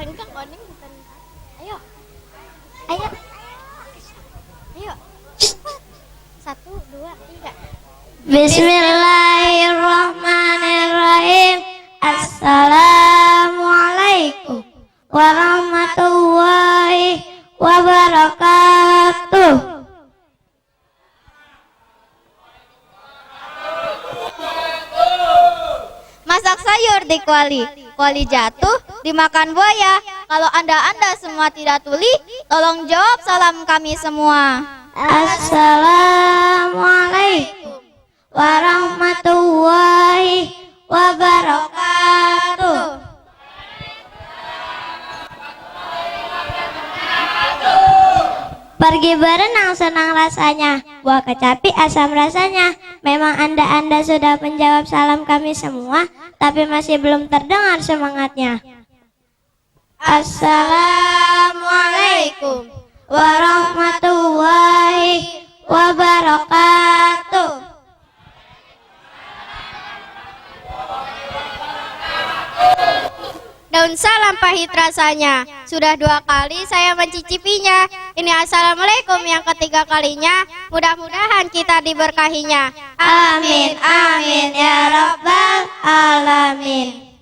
Renggang oning bukan. Ayo. Ayo. Ayo. Satu, dua, tiga. Bismillahirrahmanirrahim. Assalamualaikum warahmatullahi wabarakatuh. Masak sayur di kuali, kuali jatuh dimakan buaya. Kalau anda semua tidak tuli, tolong jawab salam kami semua. Assalamualaikum warahmatullahi wabarakatuh. Pergi berenang senang rasanya, buah kecapi asam rasanya. Memang anda sudah menjawab salam kami semua, tapi masih belum terdengar semangatnya. Assalamualaikum warahmatullahi wabarakatuh. Daun salam pahit rasanya, sudah 2 kali saya mencicipinya. Ini assalamualaikum yang ketiga kalinya, mudah-mudahan kita diberkahinya. Amin, amin, ya rabbal alamin.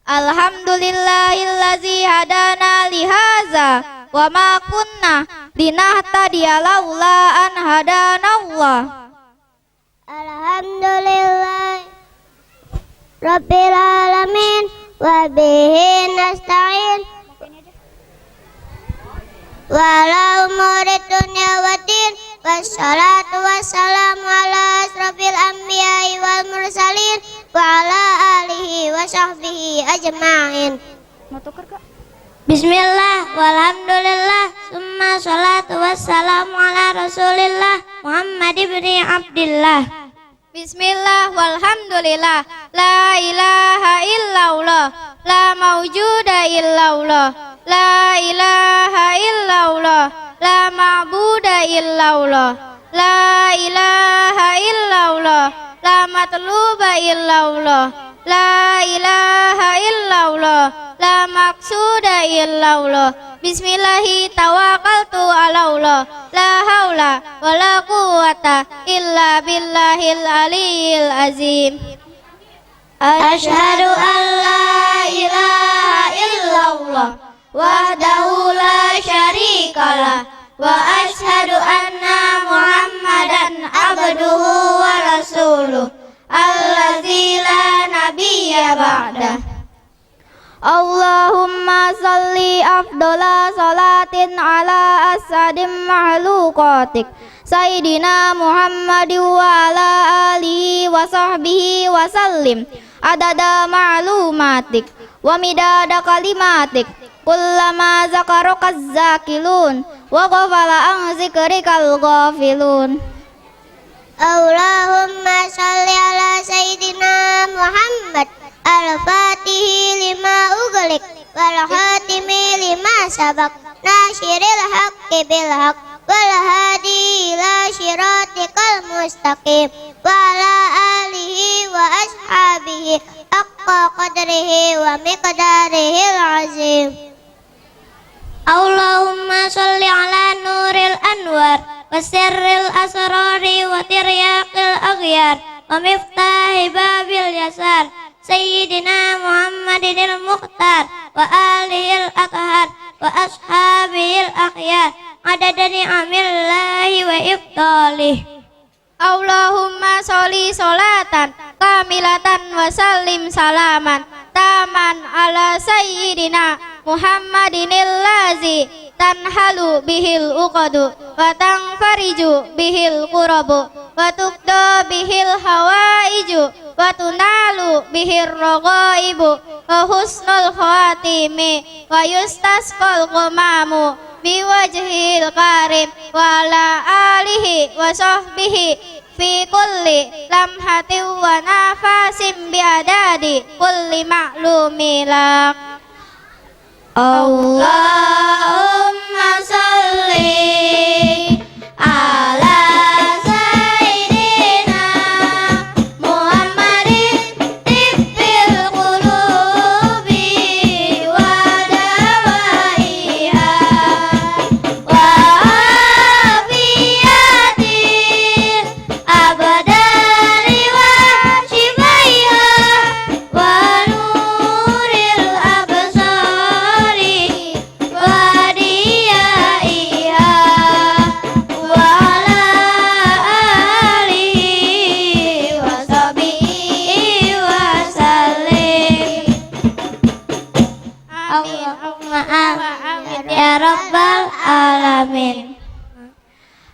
Alhamdulillahillazi hadana lihaza, wa ma kunna linahtadiya laula an hadanallah. Alhamdulillah rabbil alamin, wa bihi nasta'in, walau murid dunia waddin, wassalatu wassalamu ala asrafil anbiya'i wal mursalin, wa ala alihi wa sahbihi ajma'in. Mau tuker Kak? Bismillah, walhamdulillah, summa salatu wassalamu ala rasulillah Muhammad ibni Abdillah. Bismillah walhamdulillah, la ilaha illallah, la mawjuda illallah, la ilaha illallah, la ma'buda illallah, la ilaha illallah, la matluba illallah, la ilaha illallah, la maqsuda illallah. Bismillahi tawakkaltu ala Allah, la haula wa la quwwata illa billahil aliyil azim. Asyhadu an la ilaha illallah wahdahu la syarikalah, wa asyhadu anna Muhammadan abduhu wa rasuluh, allazi la nabiyya ba'dah. Allahumma salli afdola salatin ala asadim mahlukatik Sayyidina Muhammad wa ala alihi wa sahbihi wa sallim adada ma'lumatik wa midada kalimatik kullama zakarokaz zakilun wa ghafala an zikrikal ghafilun. Allahumma salli ala Sayyidina Muhammad al-fatihi lima ughliq wal khatimi lima sabaq nasyiril haqqi bil haqq wal hadi ila syiratikal mustaqim wa ala alihi wa ashabihi haqqa qadrihi wa miqdarihil azim. Allahumma salli ala nuril anwar wa sirril asrari wa tiryaqil aghyar wa miftahi babil yasar Sayyidina Muhammadinil Mukhtar wa alihil athhar wa ashabihil akhyar adada ni'amillahi wa ifdalih. Allahumma sholli sholatan kamilatan wa sallim salaman taman ala sayyidina Muhammadinil lazi tanhalu bihil uqadu wa tanfariju bihil qurabu wa tuqda bihil hawaiju wa tunalu bihir ragaibu wa husnul khawatimi wa yustasqal qamamu biwajhil karim wa ala alihi wa sahbihi fi kulli lamhatin wa nafasim biadadi kulli ma'lumi lak. Allahumma salli ala Sayyidina Muhammadin tibbil qulubi wa Allahumma amin ya rabbal alamin.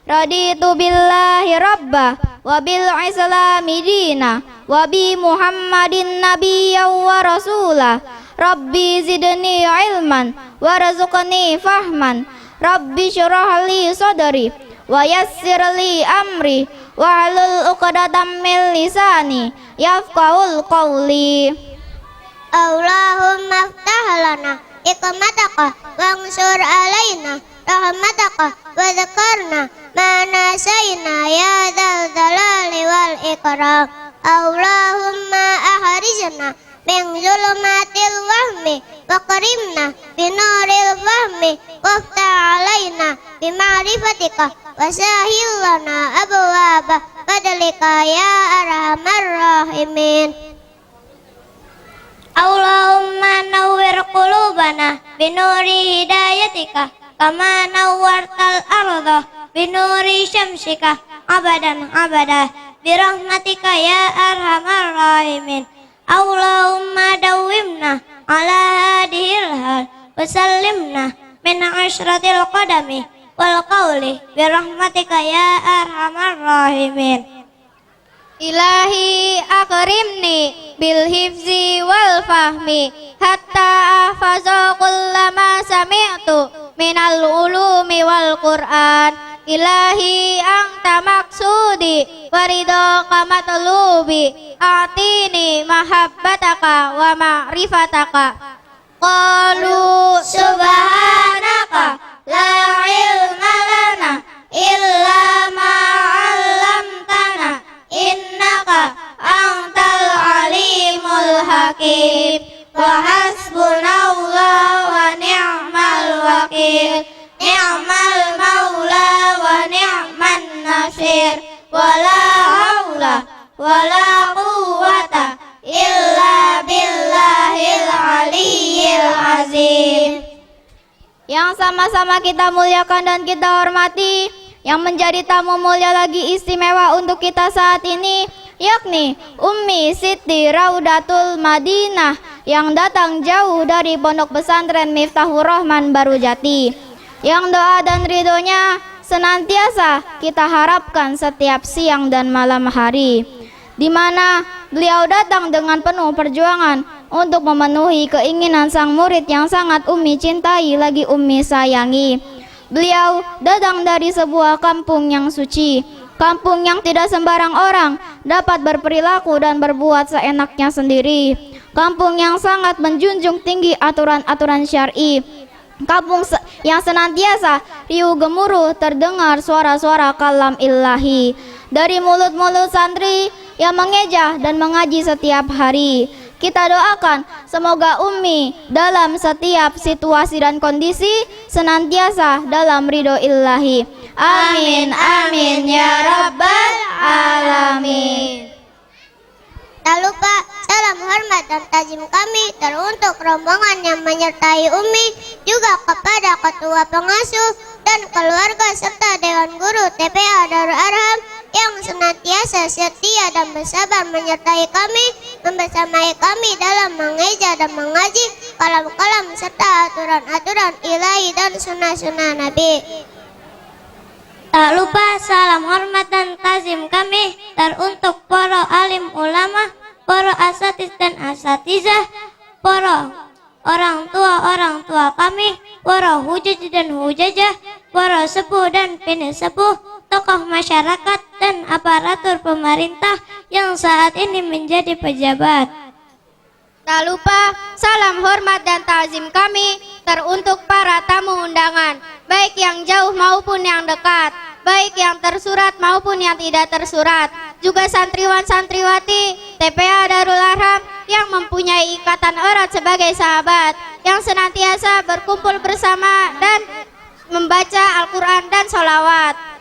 Raditu billahi rabba wa bil islami dina wa bi Muhammadin nabiyyan wa rasula. Rabbi zidni ilman warzuqni fahman. Rabbi syrah li sadri wa yassir li amri wahlul 'uqdatam min lisani yafqahul qawli. Allahumma ftah lana hikmataka wansur alaina rahmataka wa dzakarna ma nasayna ya dzal jalali wal ikram. Allahumma ahrijna min zulumatil wahmi wa karimna binuril fahmi waftah alaina bima'rifatika wa sahil lana abwaaba fadlika ya arhamar rahimin. Allahumma nawwir qulubana binuri hidayatika kama nawwartal arda binuri syamsika abadan abada birahmatika ya arhamar rahimin. Allahumma dawwimna ala hadhil hal wa sallimna min ashratil qadami wal qawli birahmatika ya arhamar rahimin. Ilahi akrimni bil hifzi wal fahmi hatta ahfaza kullama sami'tu minal ulumi wal Qur'an. Ilahi anta maksudi waridaka matlubi atini mahabbataka wa ma'rifataka. Qalu subhanaka la ilma lana illa ma 'allamtana innaka antal alimul hakim. Wa hasbunallahu wa ni'mal wakil. Ni'mal maula wa ni'man nasir. Wa la haula wa la quwwata illa billahil aliyyil azim. Yang sama-sama kita muliakan dan kita hormati, yang menjadi tamu mulia lagi istimewa untuk kita saat ini, yakni Ummi Siti Raudatul Madinah yang datang jauh dari Pondok Pesantren Miftahur Rahman Barujati, yang doa dan ridhonya senantiasa kita harapkan setiap siang dan malam hari, di mana beliau datang dengan penuh perjuangan untuk memenuhi keinginan sang murid yang sangat Ummi cintai lagi Ummi sayangi. Beliau datang dari sebuah kampung yang suci, kampung yang tidak sembarang orang dapat berperilaku dan berbuat seenaknya sendiri, kampung yang sangat menjunjung tinggi aturan-aturan syar'i, kampung yang senantiasa riuh gemuruh terdengar suara-suara kalam ilahi dari mulut-mulut santri yang mengejah dan mengaji setiap hari. Kita doakan semoga Ummi dalam setiap situasi dan kondisi senantiasa dalam ridho ilahi. Amin amin ya rabbal alamin. Tak lupa salam hormat dan takzim kami teruntuk rombongan yang menyertai Ummi, juga kepada ketua pengasuh dan keluarga serta dewan guru TPA Darul Arham yang senantiasa setia dan bersabar menyertai kami, membersamai kami dalam mengeja dan mengaji kalam-kalam serta aturan-aturan ilahi dan sunnah-sunnah Nabi. Tak lupa salam hormat dan tazim kami teruntuk para alim ulama, para asatiz dan asatizah, para orang tua kami, para hujaj dan hujajah, para sepuh dan penesepuh, tokoh masyarakat dan aparatur pemerintah yang saat ini menjadi pejabat. Tak lupa salam hormat dan takzim kami teruntuk para tamu undangan, baik yang jauh maupun yang dekat, baik yang tersurat maupun yang tidak tersurat, juga santriwan-santriwati TPA Darul Arham yang mempunyai ikatan erat sebagai sahabat, yang senantiasa berkumpul bersama dan membaca Al-Quran dan sholawat.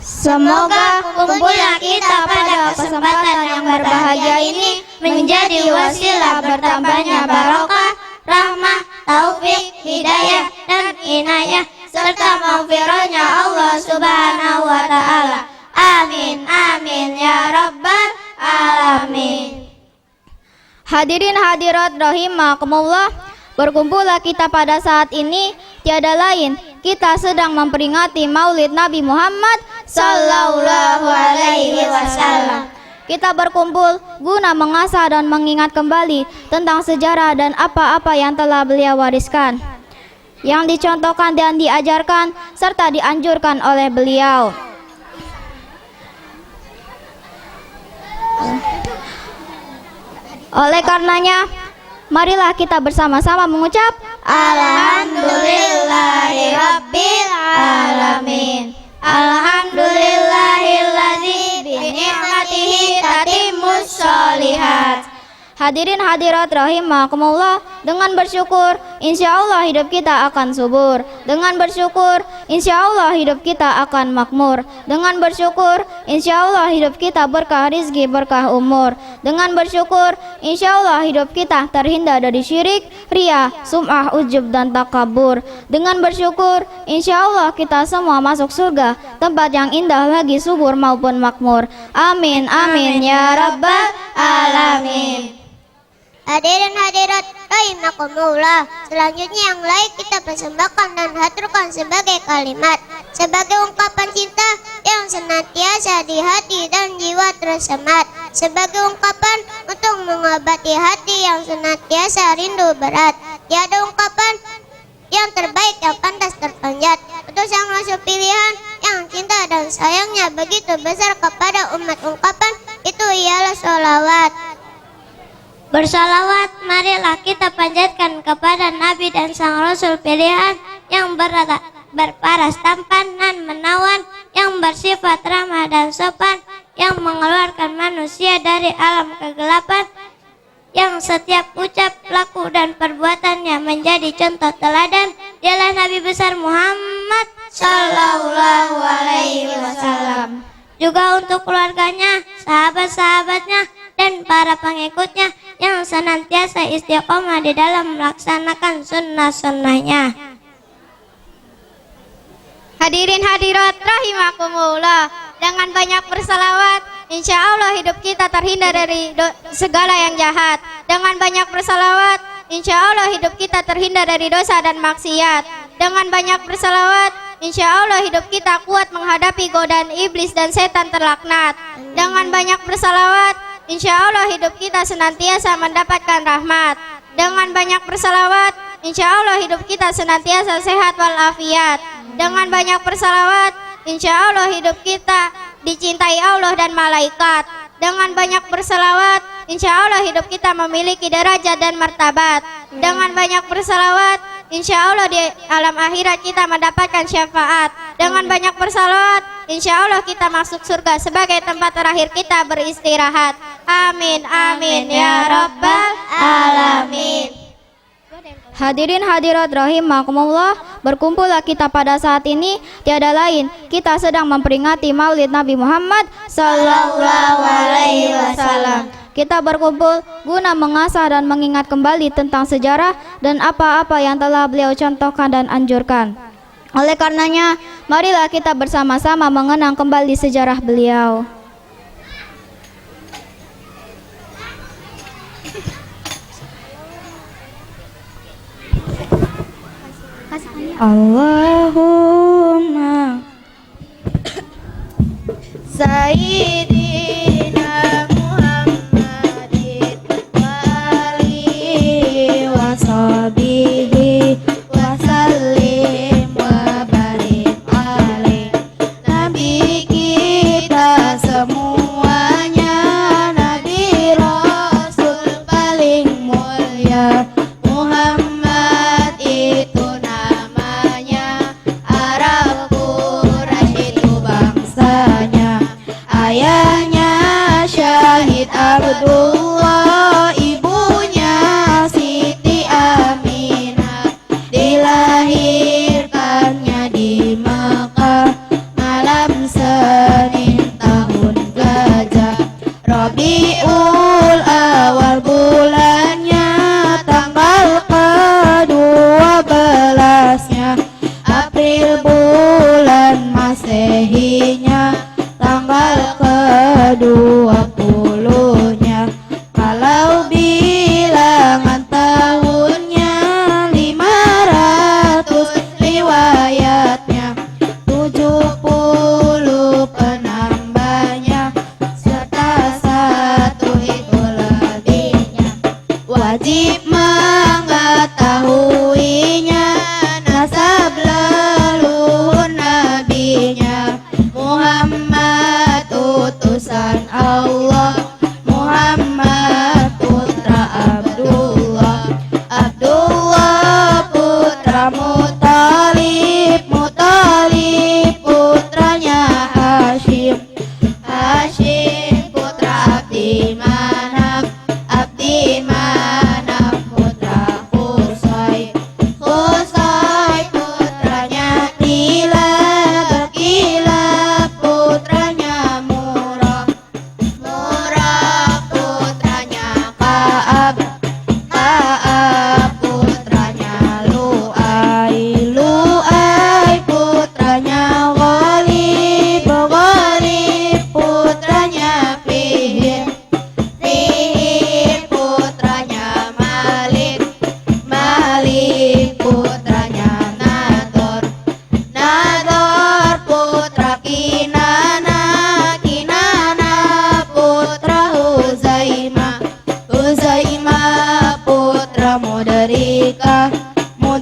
Semoga kumpulnya kita pada kesempatan yang berbahagia ini menjadi wasilah bertambahnya barokah, rahmah, taufik, hidayah, dan inayah serta maghfirahnya Allah Subhanahu wa Ta'ala. Amin amin ya rabbal alamin. Hadirin hadirat rahimakumullah, Berkumpullah kita pada saat ini, tiada lain, kita sedang memperingati Maulid Nabi Muhammad Sallallahu Alaihi Wasallam. Kita berkumpul guna mengasah dan mengingat kembali tentang sejarah dan apa-apa yang telah beliau wariskan, yang dicontohkan dan diajarkan serta dianjurkan oleh beliau. Oleh karenanya, marilah kita bersama-sama mengucap Alhamdulillahirabbil alamin. Alhamdulillahilladzi bi ni'matihi tatimmus sholihat. Hadirin hadirat rahimakumullah, dengan bersyukur insya Allah hidup kita akan subur. Dengan bersyukur insya Allah hidup kita akan makmur. Dengan bersyukur insya Allah hidup kita berkah rizki, berkah umur. Dengan bersyukur insya Allah hidup kita terhindar dari syirik, ria, sum'ah, ujub dan takabur. Dengan bersyukur insya Allah kita semua masuk surga, tempat yang indah bagi subur maupun makmur. Amin amin ya rabbal alamin. Hadirin hadirat rahimakumullah, selanjutnya yang lain kita persembahkan dan haturkan sebagai kalimat, sebagai ungkapan cinta yang senantiasa di hati dan jiwa tersemat, sebagai ungkapan untuk mengobati hati yang senantiasa rindu berat. Tiada ungkapan yang terbaik yang pantas terpanjat untuk sang rasul pilihan yang cinta dan sayangnya begitu besar kepada umat. Ungkapan itu ialah sholawat. Bersalawat, marilah kita panjatkan kepada Nabi dan sang Rasul pilihan yang berparas tampan dan menawan, yang bersifat ramah dan sopan, yang mengeluarkan manusia dari alam kegelapan, yang setiap ucap, laku dan perbuatannya menjadi contoh teladan. Dialah Nabi besar Muhammad Sallallahu Alaihi Wasallam. Juga untuk keluarganya, sahabat-sahabatnya, dan para pengikutnya yang senantiasa istiqomah di dalam melaksanakan sunnah-sunnahnya. Hadirin hadirat rahimakumullah, dengan banyak bersalawat insya Allah hidup kita terhindar dari segala yang jahat. Dengan banyak bersalawat insya Allah hidup kita terhindar dari dosa dan maksiat. Dengan banyak bersalawat insya Allah hidup kita kuat menghadapi godaan iblis dan setan terlaknat. Dengan banyak bersalawat insya Allah hidup kita senantiasa mendapatkan rahmat. Dengan banyak bersalawat insya Allah hidup kita senantiasa sehat walafiat. Dengan banyak bersalawat insya Allah hidup kita dicintai Allah dan malaikat. Dengan banyak bersalawat insya Allah hidup kita memiliki derajat dan martabat. Dengan banyak bersalawat insya Allah di alam akhirat kita mendapatkan syafaat. Dengan banyak bersalawat insya Allah kita masuk surga sebagai tempat terakhir kita beristirahat. Amin amin ya rabbal alamin. Hadirin hadirat rahimakumullah, berkumpullah kita pada saat ini, tiada lain, kita sedang memperingati Maulid Nabi Muhammad Sallallahu Alaihi Wasallam. Kita berkumpul guna mengasah dan mengingat kembali tentang sejarah dan apa-apa yang telah beliau contohkan dan anjurkan. Oleh karenanya, marilah kita bersama-sama mengenang kembali sejarah beliau. Allahumma Sayyidina Muhammadin wa alihi wa sahbihi wa sallim wa barik alaih. Nabi kita semuanya, Nabi Rasul paling mulia, Muhammad itu Arab Quraisy itu bangsanya, ayah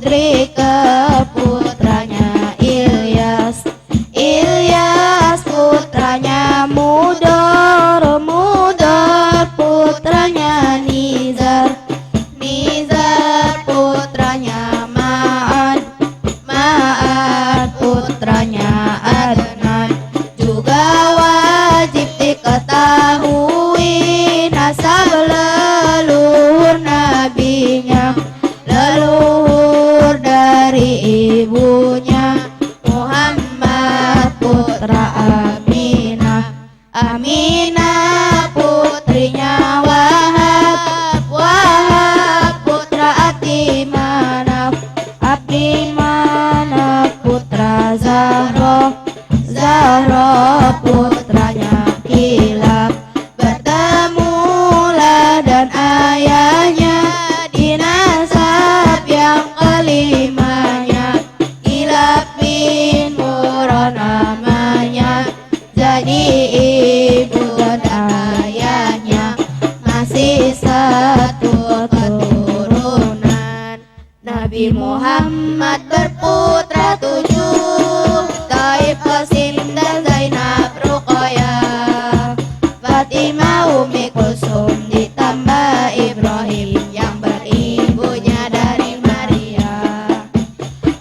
putri ke putranya Ilyas, Ilyas putranya Mudar, Mudar putranya Nizar, Nizar putranya Ma'ad, Ma'ad putranya Adnan. Juga wajib diketahui nasab leluhur nabinya, leluhur dari ibunya Muhammad putra Aminah, Aminah putrinya Wahab, Wahab putra Abdimanaf, Abdimanaf putra Zahra, Zahra putranya Kilab. Bertemulah dan ayahnya di nasab yang kelimanya, Kilab bin Murrah namanya. Jadi ibu dan ayahnya masih satu keturunan. Nabi Muhammad berputra 7, Taib, Qasim dan Zainab, Ruqayyah, Fatimah, Umi Kulsum ditambah Ibrahim yang beribunya dari Maria.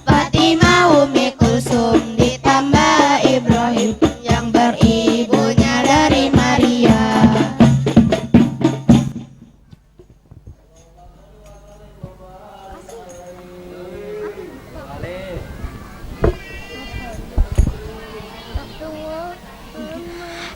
Fatimah, Umi Kulsum ditambah Ibrahim yang beribunya dari Maria.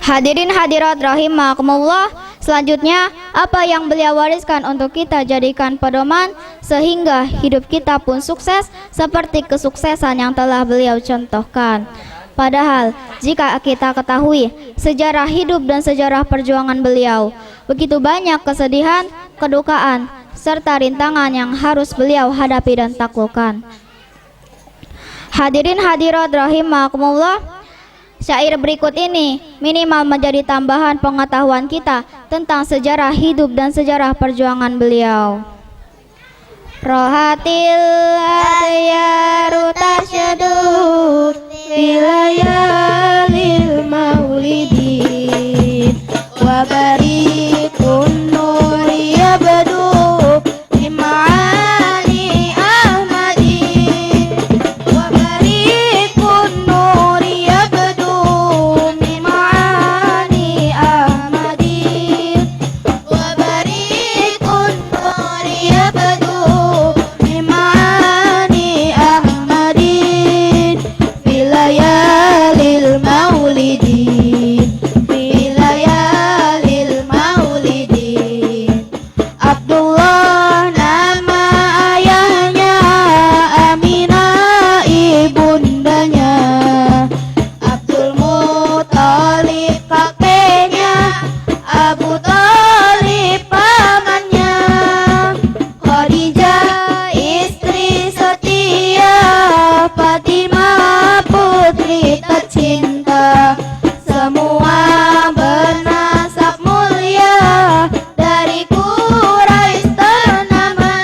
Hadirin hadirat rahimakumullah, selanjutnya apa yang beliau wariskan untuk kita jadikan pedoman sehingga hidup kita pun sukses seperti kesuksesan yang telah beliau contohkan. Padahal jika kita ketahui sejarah hidup dan sejarah perjuangan beliau, begitu banyak kesedihan, kedukaan, serta rintangan yang harus beliau hadapi dan taklukkan. Hadirin hadirat rahimakumullah, syair berikut ini minimal menjadi tambahan pengetahuan kita tentang sejarah hidup dan sejarah perjuangan beliau. Rohatil adyaru tasyadu bilayalil maulidin wa barikun nuri yabdu imani ahmadin wa barikun nuri yabdu imani ahmadin wa barikun nuri yabdu imani ahmadin bilayalil maulidin bilayalil maulidin. Abdullah nama ayahnya, Aminah ibundanya, Abdul Muthalib kakeknya, Abu Thalib pamannya, Khadijah istri setia, Fatimah putri tercinta, semua bernasab mulia dari Quraisy ternama.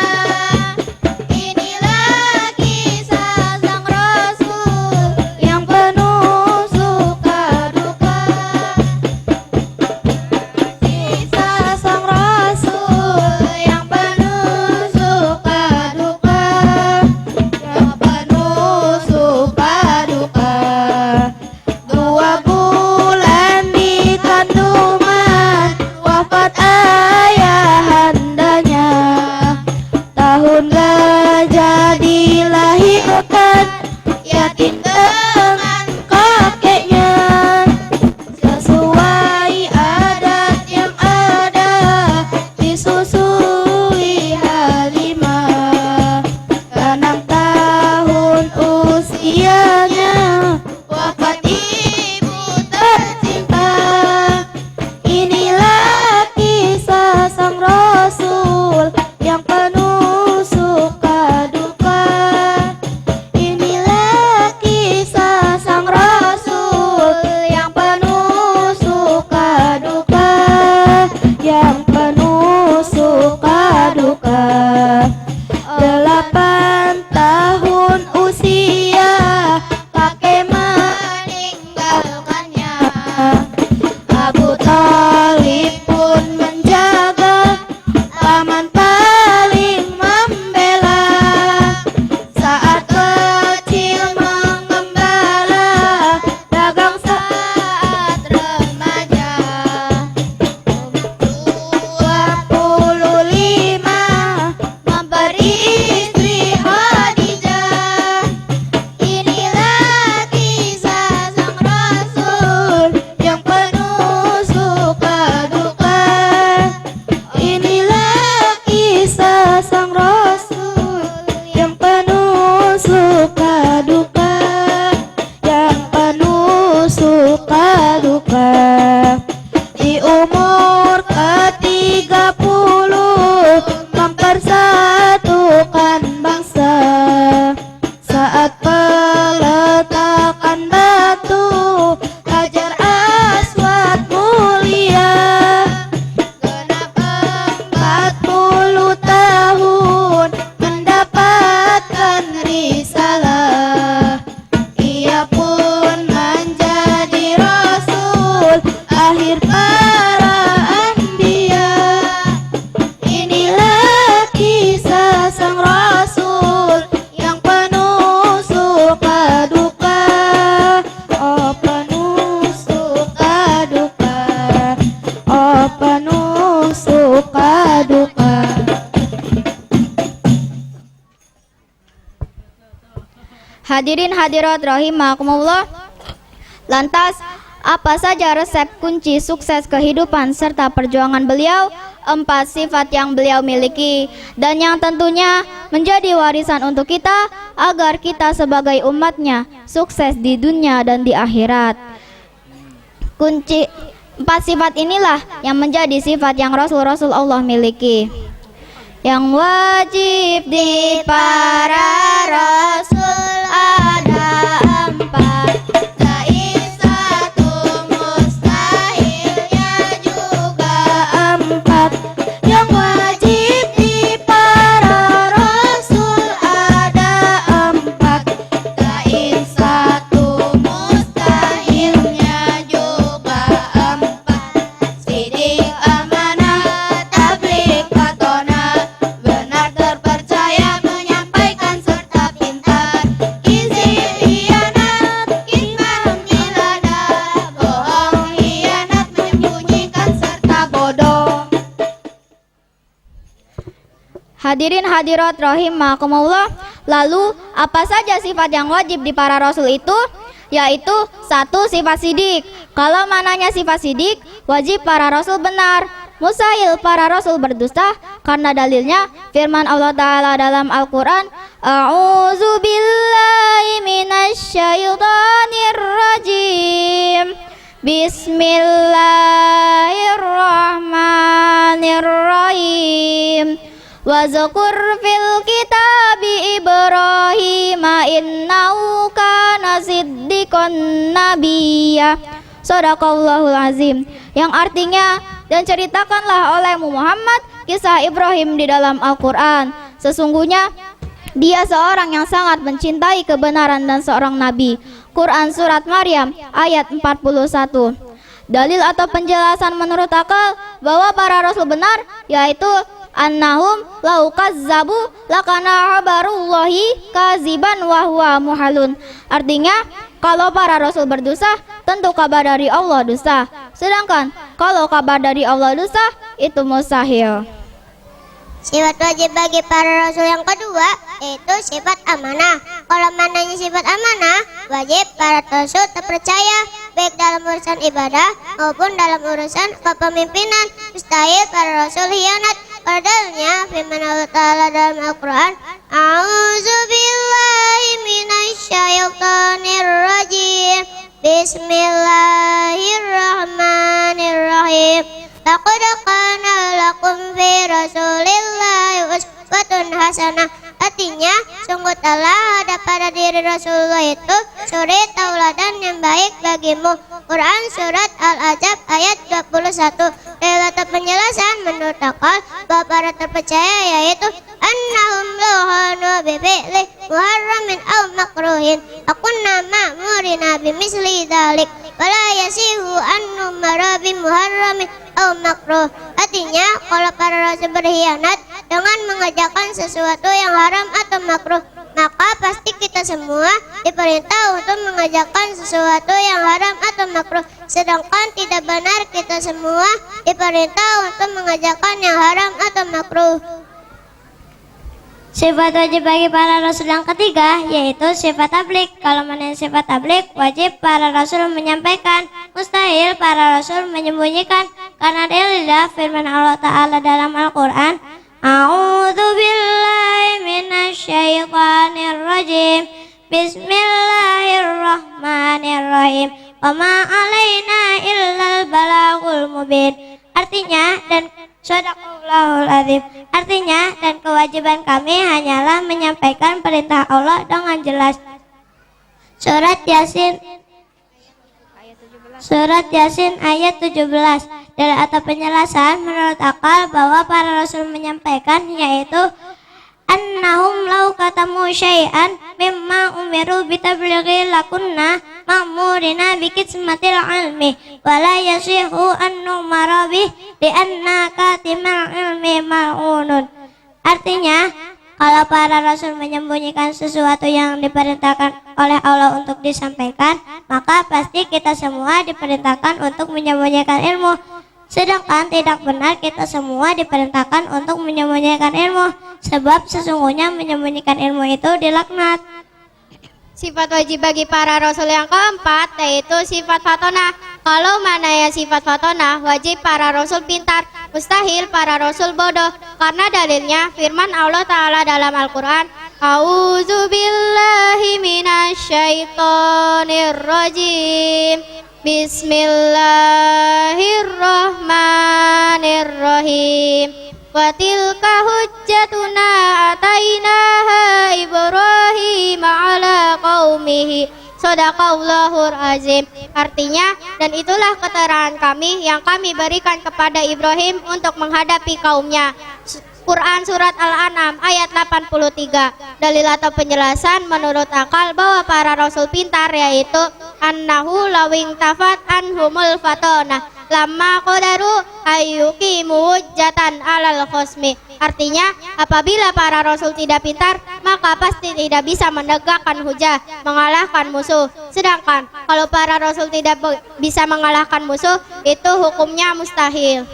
Inilah kisah sang Rasul yang penuh suka duka. Kisah sang Rasul yang penuh suka duka, yang penuh suka duka. 2 bulan di kandungan wafat ayahandanya, tahun gajah dilahirkan yatim dengan kakeknya. Sesuai adat yang ada disusui Halimah, 6 tahun usianya wafat ibu tercinta. Inilah kisah sang Rasul yang penuh suka duka. Hadirin hadirat rahimakumullah. Lantas, apa saja resep kunci sukses kehidupan serta perjuangan beliau? 4 sifat yang beliau miliki dan yang tentunya menjadi warisan untuk kita agar kita sebagai umatnya sukses di dunia dan di akhirat. Kunci 4 sifat inilah yang menjadi sifat yang Rasul-Rasul Allah miliki. Yang wajib di para Rasul ada 4. Hadirin hadirat rahimakumullah. Lalu apa saja sifat yang wajib di para rasul itu? Yaitu 1. Sifat sidik. Kalau mananya sifat sidik, wajib para rasul benar. Mustahil para rasul berdusta karena dalilnya firman Allah Ta'ala dalam Al-Quran, A'udzu billahi minasyaitonir rajim. Bismillahirrahmanirrahim. Wa zakur fil kitabi Ibrahim innahu kana siddiqan nabiyya. Shadaqallahul azim. Yang artinya, dan ceritakanlah olehmu Muhammad kisah Ibrahim di dalam Al-Quran. Sesungguhnya dia seorang yang sangat mencintai kebenaran dan seorang nabi. Quran Surat Maryam ayat 41. Dalil atau penjelasan menurut akal bahwa para rasul benar yaitu annahum lau kazzabu lakana habarullahi kaziban wa huwa muhalun. Artinya, kalau para rasul berdosa, tentu kabar dari Allah dusta. Sedangkan kalau kabar dari Allah dusta, itu mustahil. Sifat wajib bagi para rasul yang kedua yaitu sifat amanah. Kalau mananya sifat amanah, wajib para rasul terpercaya baik dalam urusan ibadah maupun dalam urusan kepemimpinan. Mustahil para rasul hianat. Padahal firman Allah Ta'ala dalam Al-Quran, A'udzu billahi minasyaitonir rajim. Bismillahirrahmanirrahim. Laqad kana lakum fi Rasulillahi uswatun hasanah. Artinya, sungguh telah ada pada diri Rasulullah itu suri tauladan yang baik bagimu. Quran Surat Al-Ahzab ayat 21. Dari latar penjelasan menurut akal bahwa para terpercaya yaitu annahum lohanu bifi'li muharramin aw makruhin akunna ma'murina bimisli dhalik wala yasihu annu marabi muharramin aw makruh. Artinya, kalau para rasul berkhianat dengan mengerjakan sesuatu yang haram atau makruh, maka pasti kita semua diperintah untuk mengerjakan sesuatu yang haram atau makruh. Sedangkan tidak benar kita semua diperintah untuk mengerjakan yang haram atau makruh. Sifat wajib bagi para rasul yang ketiga yaitu sifat tablik. Kalau mana sifat tablik, wajib para rasul menyampaikan, mustahil para rasul menyembunyikan. Karena dalilnya firman Allah Ta'ala dalam Al-Quran, A'udzu billahi minasyaitonir rajim. Bismillahirrahmanirrahim. Wa ma 'alaina illal balagul mubin. Artinya, dan Shadaqallahul azim. Artinya, dan kewajiban kami hanyalah menyampaikan perintah Allah dengan jelas. Surat Yasin ayat 17. Dari atas penjelasan menurut akal bahwa para rasul menyampaikan yaitu annahum lau katamu syai'an mimma umiru bitablighi lakunna ma'murina bikismatil ilmi wala yasihu annu marabih di anna katimal ilmi ma'unun. Artinya, kalau para rasul menyembunyikan sesuatu yang diperintahkan oleh Allah untuk disampaikan, maka pasti kita semua diperintahkan untuk menyembunyikan ilmu. Sedangkan tidak benar kita semua diperintahkan untuk menyembunyikan ilmu, sebab sesungguhnya menyembunyikan ilmu itu dilaknat. Sifat wajib bagi para rasul yang keempat yaitu sifat fatonah. Kalau mana ya sifat fatonah, wajib para rasul pintar, mustahil para rasul bodoh. Karena dalilnya firman Allah Ta'ala dalam Al-Quran, A'udzu billahi minasyaitonir rajim. Bismillahirrahmanirrahim. Wa tilka hujjatuna atainaha Ibrahim ala qaumihi. Shadaqallahul azim. Artinya, dan itulah keterangan kami yang kami berikan kepada Ibrahim untuk menghadapi kaumnya. Quran Surat Al-An'am ayat 83. Dalil atau penjelasan menurut akal bahwa para rasul pintar yaitu annahu lawing tafat anhumul fatona lama qadaru ayyuki muwajjatan alal khosmi. Artinya, apabila para rasul tidak pintar, maka pasti tidak bisa menegakkan hujah, mengalahkan musuh. Sedangkan kalau para rasul tidak bisa mengalahkan musuh, itu hukumnya mustahil.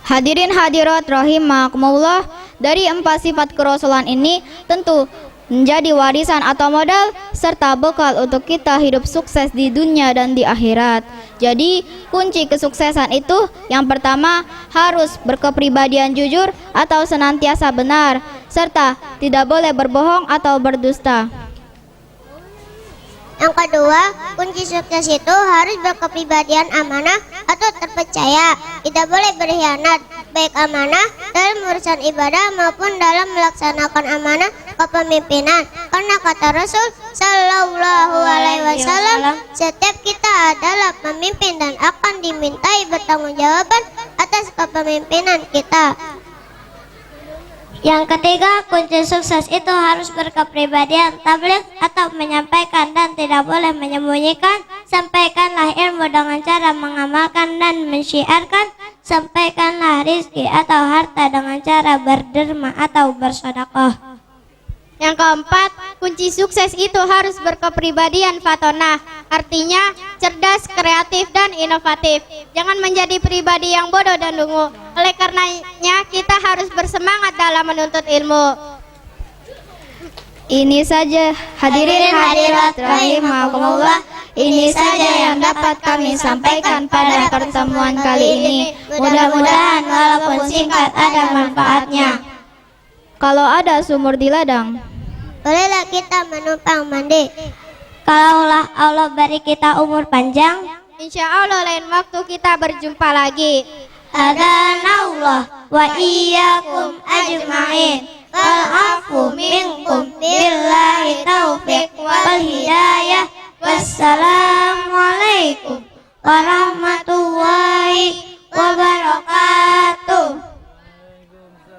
Hadirin hadirat rahimakumullah, dari 4 sifat kerasulan ini tentu menjadi warisan atau modal serta bekal untuk kita hidup sukses di dunia dan di akhirat. Jadi kunci kesuksesan itu yang pertama harus berkepribadian jujur atau senantiasa benar, serta tidak boleh berbohong atau berdusta. Yang kedua, kunci sukses itu harus berkepribadian amanah atau terpercaya. Tidak boleh berkhianat, baik amanah dalam urusan ibadah maupun dalam melaksanakan amanah kepemimpinan. Karena kata Rasul Sallallahu Alaihi Wasallam, setiap kita adalah pemimpin dan akan dimintai bertanggungjawaban atas kepemimpinan kita. Yang ketiga, kunci sukses itu harus berkepribadian tabligh atau menyampaikan dan tidak boleh menyembunyikan. Sampaikanlah ilmu dengan cara mengamalkan dan mensyiarkan. Sampaikanlah rizki atau harta dengan cara berderma atau bersedekah. Yang keempat, kunci sukses itu harus berkepribadian fatonah. Artinya, cerdas, kreatif, dan inovatif. Jangan menjadi pribadi yang bodoh dan dungu. Oleh karenanya, kita harus bersemangat dalam menuntut ilmu. Ini saja hadirin hadirat rahimakumullah, ini saja yang dapat kami sampaikan pada pertemuan kali ini. Mudah-mudahan walaupun singkat ada manfaatnya. Kalau ada sumur di ladang, Bolehlah kita menumpang mandi. Kalaulah Allah beri kita umur panjang, Insya Allah lain waktu kita berjumpa lagi. Hadanallah wa iyyakum ajma'in. Wal afu minkum billahi taufiq wal hidayah. Wassalamualaikum warahmatullahi